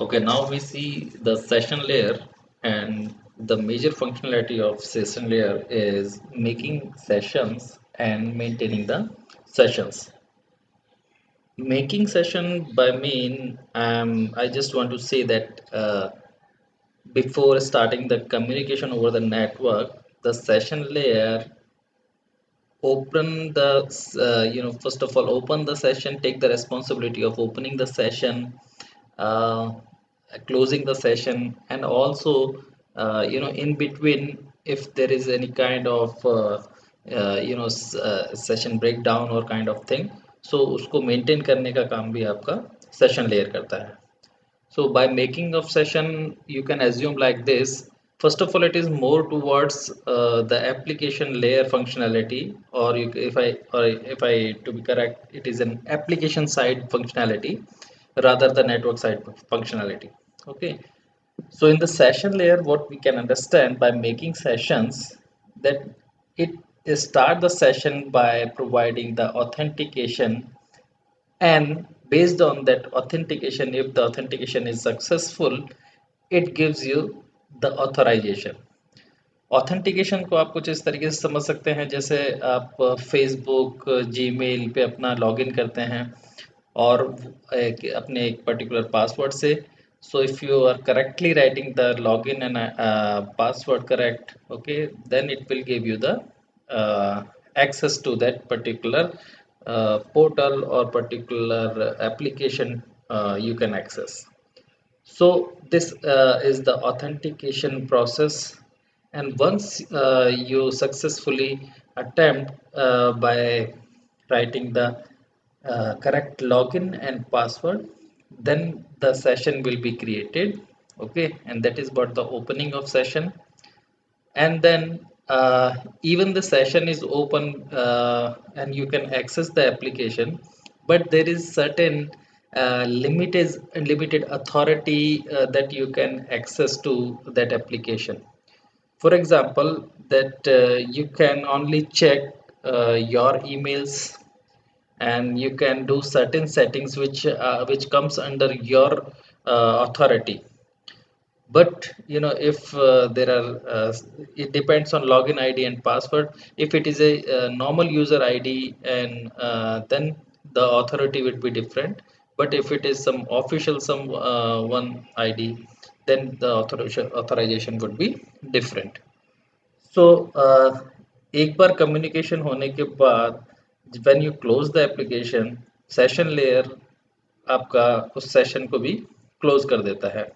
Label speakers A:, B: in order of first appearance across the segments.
A: Okay, now we see the session layer, and the major functionality of session layer is making sessions and maintaining the sessions. Making session by mean, I just want to say that before starting the communication over the network, the session layer open the first of all open the session, take the responsibility of opening the session, uh, closing the session, and also in between, if there is any kind of session breakdown or kind of thing, so उसको maintain करने का काम भी आपका session layer करता है. So by making of session, you can assume like this. First of all, it is more towards the application layer functionality, or if I to be correct, it is an application side functionality rather the network side functionality. Okay. So in the session layer, what we can understand by making sessions, that it start the session by providing the authentication, and based on that authentication, if the authentication is successful, it gives you the authorization. Authentication को आप कुछ इस तरीके से समझ सकते हैं, जैसे आप फेसबुक, जीमेल पे अपना लॉगिन करते हैं और अपने एक पर्टिकुलर पासवर्ड से. So if you are correctly writing the login and password correct, okay, then it will give you the access to that particular portal or particular application you can access. So this is the authentication process, and once you successfully attempt by writing the correct login and password, then the session will be created. Okay, and that is what the opening of session. And then even the session is open, and you can access the application, but there is certain limited authority that you can access to that application. For example, that you can only check your emails, and you can do certain settings which comes under your authority. But if there are it depends on login id and password. If it is a, normal user id, and then the authority would be different. But if it is some official some one id, then the authorization would be different. So एक बार communication होने के बाद, when you close the application, session layer आपका उस session को भी close कर देता है.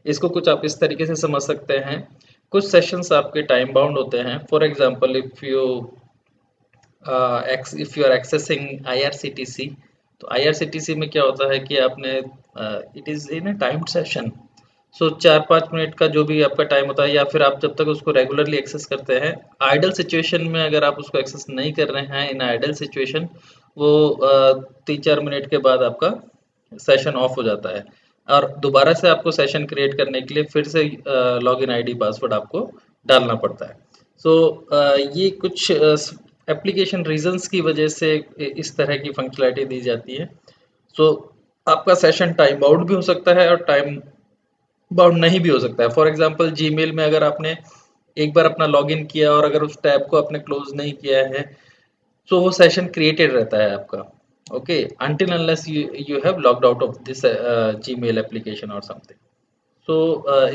A: इसको कुछ आप इस तरीके से समझ सकते हैं. कुछ सेशंस आपके टाइम बाउंड होते हैं. For example, if you are accessing IRCTC, तो आईआरसीटीसी में क्या होता है कि आपने it is in a timed session. So 4-5 minute का जो भी आपका टाइम होता है, या फिर आप जब तक उसको रेगुलरली एक्सेस करते हैं, आइडल सिचुएशन में अगर आप उसको एक्सेस नहीं कर रहे हैं, इन आइडल सिचुएशन, वो 3-4 मिनट के बाद आपका सेशन ऑफ हो जाता है, और दोबारा से आपको सेशन क्रिएट करने के लिए फिर से लॉगिन आईडी पासवर्ड आपको डालना पड़ता है. सो ये कुछ एप्लीकेशन रीजंस की वजह से इस तरह की फंक्शनैलिटी दी जाती है. सो आपका सेशन टाइम बाउंड भी हो सकता है और टाइम बाउंड नहीं भी हो सकता है. फॉर एग्जांपल, जीमेल में अगर आपने एक बार अपना लॉगिन किया और अगर उस टैब को आपने क्लोज नहीं किया है, so वो सेशन क्रिएटेड रहता है आपका. Okay, until unless you have logged out of this Gmail application or something. So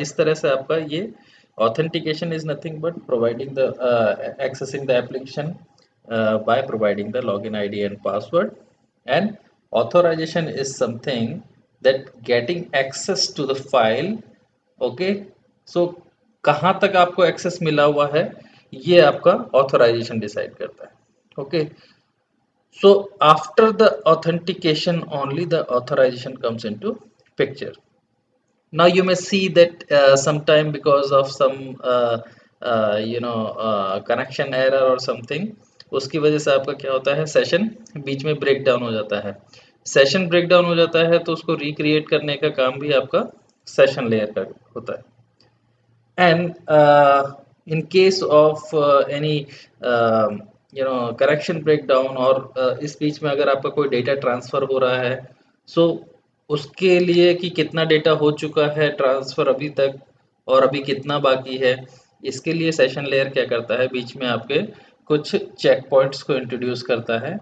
A: इस तरह से आपका ये authentication is nothing but providing the accessing the application by providing the login ID and password, and authorization is something that getting access to the file. Okay, so कहाँ तक आपको access मिला हुआ है, ये आपका ऑथोराइजेशन डिसाइड करता है. Okay, so after the authentication, only the authorization comes into picture. Now you may see that sometime because of some connection error or something, उसकी वजह से आपका क्या होता है, सेशन बीच में ब्रेक डाउन हो जाता है. सेशन ब्रेक डाउन हो जाता है तो उसको रिक्रिएट करने का काम भी आपका सेशन लेयर का होता है. And in case of any correction breakdown, और इस बीच में अगर आपका कोई डेटा ट्रांसफर हो रहा है, so उसके लिए कि कितना डेटा हो चुका है ट्रांसफ़र अभी तक और अभी कितना बाकी है, इसके लिए सेशन लेयर क्या करता है, बीच में आपके कुछ चेक पॉइंट्स को इंट्रोड्यूस करता है।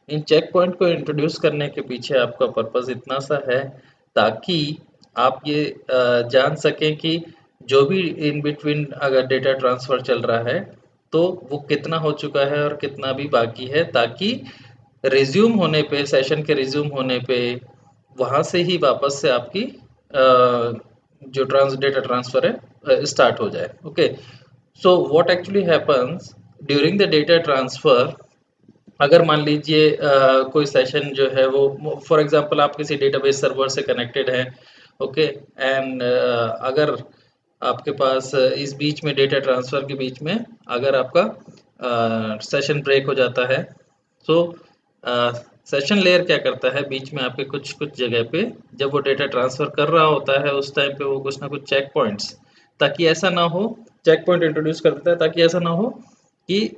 A: इन चेक पॉइंट को इंट्रोड्यूस करने के पीछे आपका पर्पस इतना सा है, ताकि आप ये जान सकें कि जो भी इन बिटवीन अगर डेटा ट्रांसफ़र चल रहा है, तो वो कितना हो चुका है और कितना भी बाकी है, ताकि रिज्यूम होने पे, सेशन के रिज्यूम होने पे, वहाँ से ही वापस से आपकी जो डेटा ट्रांसफ़र है स्टार्ट हो जाए। Okay, so what actually happens during the data transfer, अगर मान लीजिए कोई सेशन जो है वो फॉर एग्जांपल आप किसी डेटाबेस सर्वर से कनेक्टेड हैं, ओके, एंड अगर आपके पास इस बीच में डेटा ट्रांसफ़र के बीच में अगर आपका सेशन ब्रेक हो जाता है, तो सेशन लेयर क्या करता है, बीच में आपके कुछ कुछ जगह पे जब वो डेटा ट्रांसफ़र कर रहा होता है उस टाइम पे वो कुछ ना कुछ चेक पॉइंट्स, ताकि ऐसा ना हो, चेक पॉइंट इंट्रोड्यूस कर देता है ताकि ऐसा ना हो कि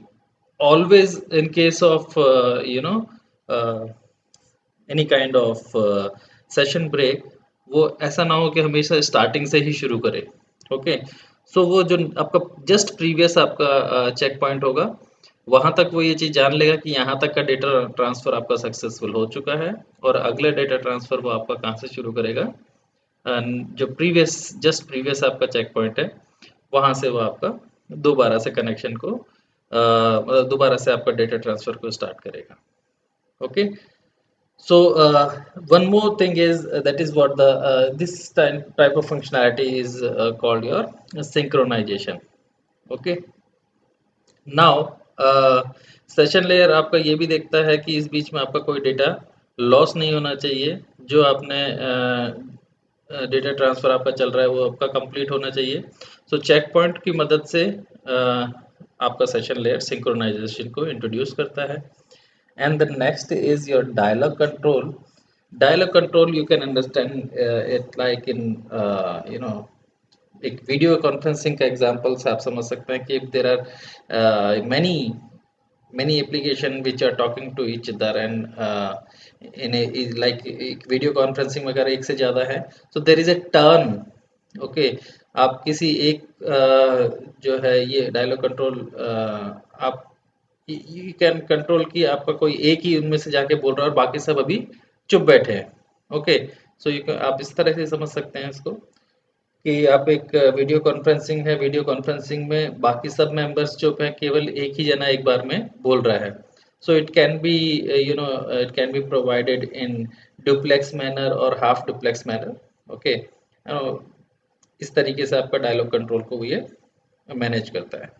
A: always in case of uh, any kind of session break, वो ऐसा ना हो कि हमेशा स्टार्टिंग से ही शुरू करे। ओके, सो वो जो आपका जस्ट प्रीवियस आपका चेक पॉइंट होगा, वहां तक वो ये चीज़ जान लेगा कि यहाँ तक का डेटा ट्रांसफ़र आपका सक्सेसफुल हो चुका है, और अगले डेटा ट्रांसफ़र वो आपका कहाँ से शुरू करेगा, जो जस्ट प्रीवियस आपका चेक पॉइंट है, वहाँ से वो आपका दोबारा से कनेक्शन को मतलब दोबारा से आपका डेटा ट्रांसफ़र को स्टार्ट करेगा। Okay, so one more thing is that is what the this type of functionality is called your synchronisation. Okay, now session layer आपका ये भी देखता है कि इस बीच में आपका कोई डेटा लॉस नहीं होना चाहिए, जो आपने डेटा ट्रांसफ़र आपका चल रहा है वो आपका कंप्लीट होना चाहिए। सो चेक पॉइंट की मदद से आपका सेशन लेयर सिंक्रोनाइजेशन को इंट्रोड्यूस करता है। And the next is your dialogue control. Dialogue control you can understand it like in you know एक वीडियो कॉन्फ्रेंसिंग का एग्जांपल से आप समझ सकते हैं कि if there are many application which are talking to each other and in a is like एक video conferencing में अगर एक से ज़्यादा है, so there is a turn। Okay, आप किसी एक जो है ये डायलॉग कंट्रोल आप यू कैन कंट्रोल कि आपका कोई एक ही उनमें से जाके बोल रहा है और बाकी सब अभी चुप बैठे हैं। ओके, सो आप इस तरह से समझ सकते हैं इसको कि आप एक वीडियो कॉन्फ्रेंसिंग है, वीडियो कॉन्फ्रेंसिंग में बाकी सब मेंबर्स चुप हैं, केवल एक ही जना एक बार में बोल रहा है। So it can be it can be provided in duplex manner और हाफ डुप्लेक्स मैनर। ओके, इस तरीके से आपका डायलॉग कंट्रोल को ये मैनेज करता है।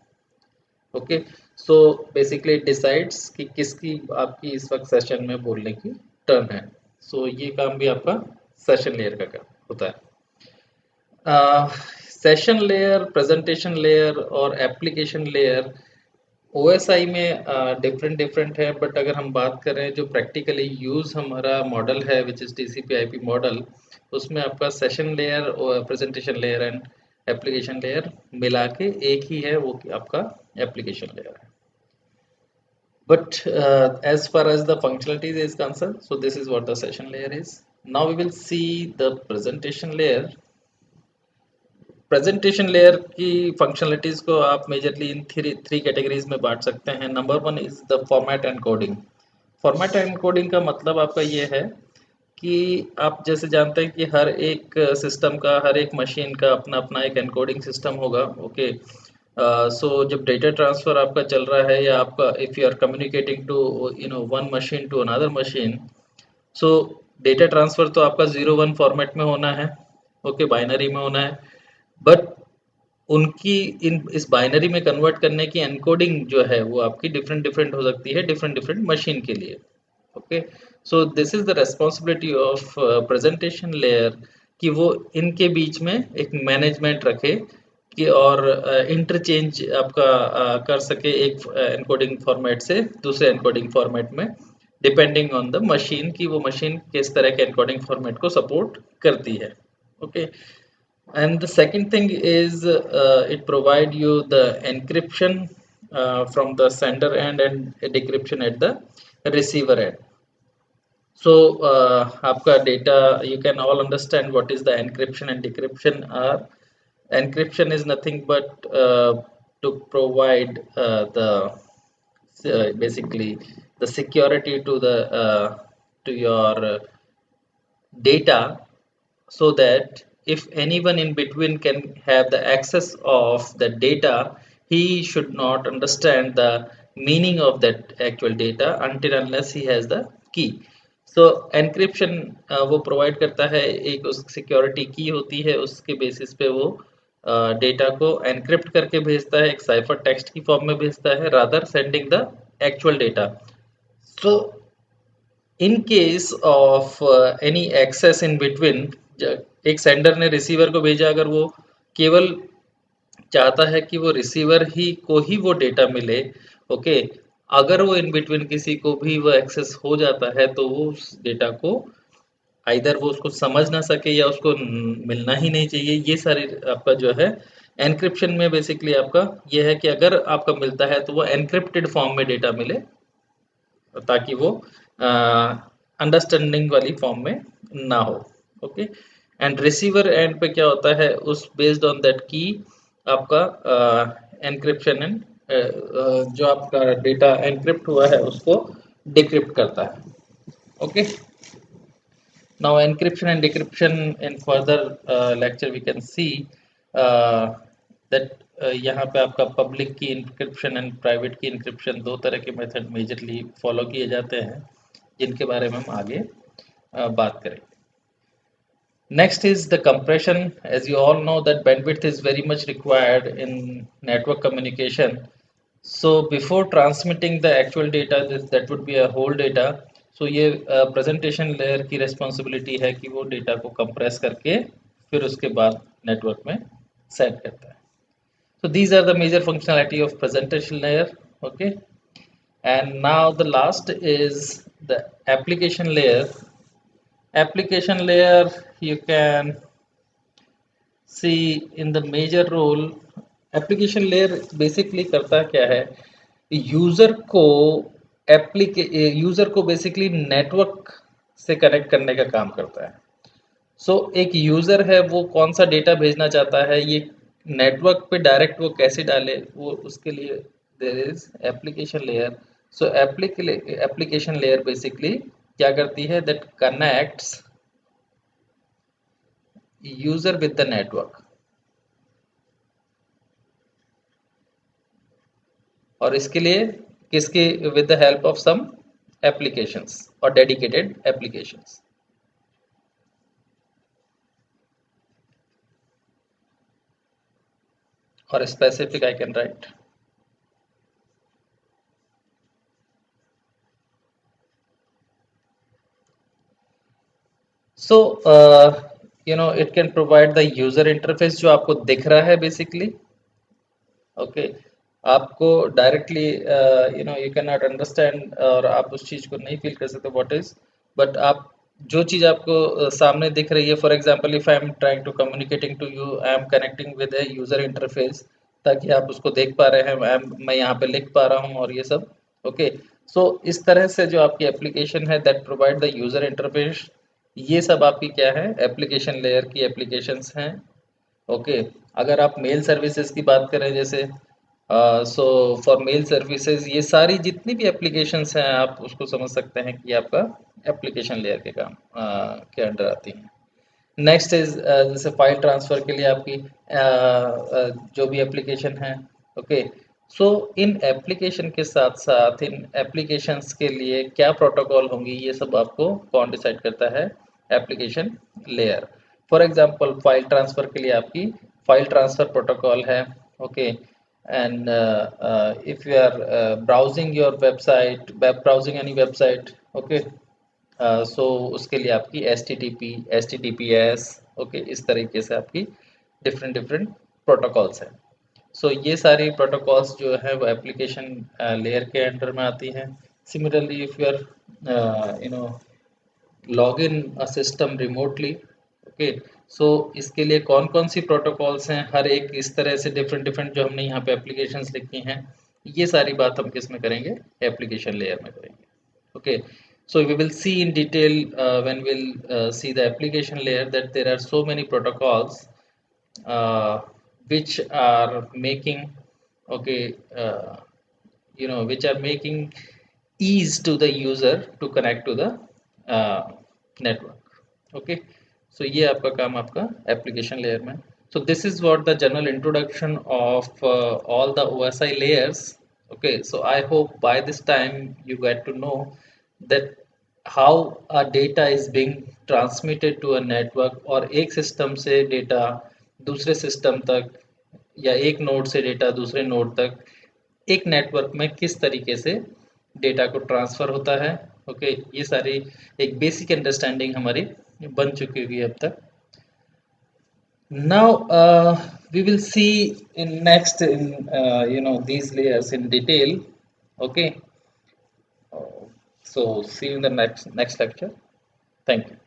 A: Okay, so basically it decides कि किसकी आपकी इस वक्त सेशन में बोलने की टर्न है। सो ये काम भी आपका सेशन लेयर का काम होता है। सेशन लेयर, प्रेजेंटेशन लेयर और एप्लीकेशन लेयर ओएसआई में डिफरेंट डिफरेंट है, बट अगर हम बात करें जो प्रैक्टिकली यूज़ हमारा मॉडल है which is TCP IP model, उसमें आपका सेशन लेयर और presentation layer and application layer मिला के एक ही है, वो आपका एप्लीकेशन लेयर है। But as far as the functionalities is concerned, so this is what the session layer is. Now we will see the presentation layer. Presentation layer की functionalities को आप मेजरली इन थ्री कैटेगरीज में बांट सकते हैं। Number one is the format and coding. Format and coding का मतलब आपका ये है कि आप जैसे जानते हैं कि हर एक सिस्टम का, हर एक मशीन का अपना अपना एक एनकोडिंग सिस्टम होगा। ओके, सो जब डेटा ट्रांसफर आपका चल रहा है या आपका if you are communicating to one machine to another machine, so data transfer तो आपका 0-1 फॉर्मेट में होना है। ओके, बाइनरी में होना है, बट उनकी इन इस बाइनरी में कन्वर्ट करने की एनकोडिंग जो है वो आपकी डिफरेंट डिफरेंट हो सकती है डिफरेंट डिफरेंट मशीन के लिए। Okay, so this is the responsibility of presentation layer कि वो इनके बीच में एक मैनेजमेंट रखे कि और इंटरचेंज आपका कर सके एक एनकोडिंग फॉर्मेट से दूसरे एनकोडिंग फॉर्मेट में, डिपेंडिंग ऑन द मशीन कि वो मशीन किस तरह के एनकोडिंग फॉर्मेट को सपोर्ट करती है। Okay, and the second thing is it provide you the encryption from the sender end and decryption at the receiver end. So आपका data, you can all understand what is the encryption and decryption are. Encryption is nothing but to provide the basically the security to the to your data, so that if anyone in between can have the access of the data, he should not understand the meaning of that actual data until unless he has the key. So encryption वो provide करता है, एक उस security की होती है, उसके basis पे वो डेटा को एनक्रिप्ट करके भेजता है, एक साइफर टेक्स्ट की फॉर्म में भेजता है, rather sending the actual data. So in case of any access in between, एक सेंडर ने रिसीवर को भेजा, अगर वो केवल चाहता है कि वो रिसीवर ही को ही वो डेटा मिले, ओके, अगर वो इन बिटवीन किसी को भी वो एक्सेस हो जाता है तो वो उस डेटा को आइदर वो उसको समझ ना सके या उसको मिलना ही नहीं चाहिए. ये सारी आपका जो है एनक्रिप्शन में बेसिकली आपका ये है कि अगर आपका मिलता है तो वो एनक्रिप्टेड फॉर्म में डेटा मिले, ताकि वो अंडरस्टैंडिंग वाली फॉर्म में ना हो. ओके, एंड रिसीवर एंड पे क्या होता है, उस बेस्ड ऑन दैट की आपका एनक्रिप्शन एंड जो आपका डेटा एनक्रिप्ट हुआ है उसको डिक्रिप्ट करता है. Okay, now encryption and decryption in further lecture we can see that यहाँ पे आपका public key encryption and private key encryption, दो तरह के मेथड मेजरली फॉलो किए जाते हैं, जिनके बारे में हम आगे बात करेंगे. Next is the compression. As you all know that bandwidth is very much required in network communication. So before transmitting the actual data, that would be a whole data. So ये presentation layer की responsibility है कि वो data को compress करके फिर उसके बाद network में send करता है. So these are the major functionality of presentation layer. Okay, and now the last is the application layer. Application layer, you can see in the major role. Application layer basically करता क्या है, user को user को basically network से connect करने का काम करता है. सो एक यूजर है, वो कौन सा डेटा भेजना चाहता है, ये नेटवर्क पे डायरेक्ट वो कैसे डाले, वो उसके लिए there is application layer. So application layer basically क्या करती है, that connects user with the network, और इसके लिए किसके, with the help of some applications और डेडिकेटेड एप्लीकेशंस. और specific I can right. So you know it can provide the user interface जो आपको दिख रहा है बेसिकली. ओके, आपको directly you know you cannot नॉट अंडरस्टैंड, और आप उस चीज़ को नहीं फील कर सकते व्हाट इज, बट आप जो चीज़ आपको सामने दिख रही है, for example if I am trying to communicating to you, I am connecting with a user interface, ताकि आप उसको देख पा रहे हैं, मैं यहाँ पे लिख पा रहा हूँ और ये सब. ओके, सो इस तरह से जो आपकी एप्लीकेशन है that provide the user interface, ये सब आपकी क्या है, एप्लीकेशन लेयर की एप्लीकेशंस हैं. ओके, अगर आप मेल सर्विसेज की बात करें जैसे, सो फॉर मेल सर्विसेज ये सारी जितनी भी एप्लीकेशंस हैं आप उसको समझ सकते हैं कि आपका एप्लीकेशन लेयर के काम के अंडर आती हैं. नेक्स्ट इज जैसे फाइल ट्रांसफ़र के लिए आपकी जो भी एप्लीकेशन है. ओके, सो इन एप्लीकेशन के साथ साथ इन एप्लीकेशंस के लिए क्या प्रोटोकॉल होंगी, ये सब आपको कौन डिसाइड करता है, application layer. For example file transfer के लिए आपकी फाइल ट्रांसफ़र प्रोटोकॉल है. Okay, and if you are browsing your website, web browsing any website, okay, so उसके लिए आपकी HTTP, HTTPS, ओके, इस तरीके से आपकी डिफरेंट डिफरेंट प्रोटोकॉल्स हैं. सो ये सारी प्रोटोकॉल्स जो है वो एप्लीकेशन लेयर के अंडर में आती हैं. Similarly if you are you know log in a system remotely, okay, so इसके लिए कौन कौन सी प्रोटोकॉल्स हैं, हर एक इस तरह से डिफरेंट डिफरेंट जो हमने यहाँ पे एप्लीकेशंस लिखी हैं, ये सारी बात हम किस में करेंगे, एप्लीकेशन लेयर में करेंगे. Okay, So we will see in detail when we'll see the application layer that there are so many protocols uh, which are making, okay, which are making ease to the user to connect to the uh, network. Okay, so ये आपका काम आपका application layer में. So this is what the general introduction of all the OSI layers. Okay, so I hope by this time you get to know that how a data is being transmitted to a network, और एक system से data दूसरे system तक या एक node से data दूसरे node तक एक नेटवर्क में किस तरीके से डेटा को ट्रांसफर होता है. ओके, ये सारी एक बेसिक अंडरस्टैंडिंग हमारी बन चुकी हुई है अब तक. Now we will see in next in these layers in detail. Okay, so see you in the next lecture. Thank you.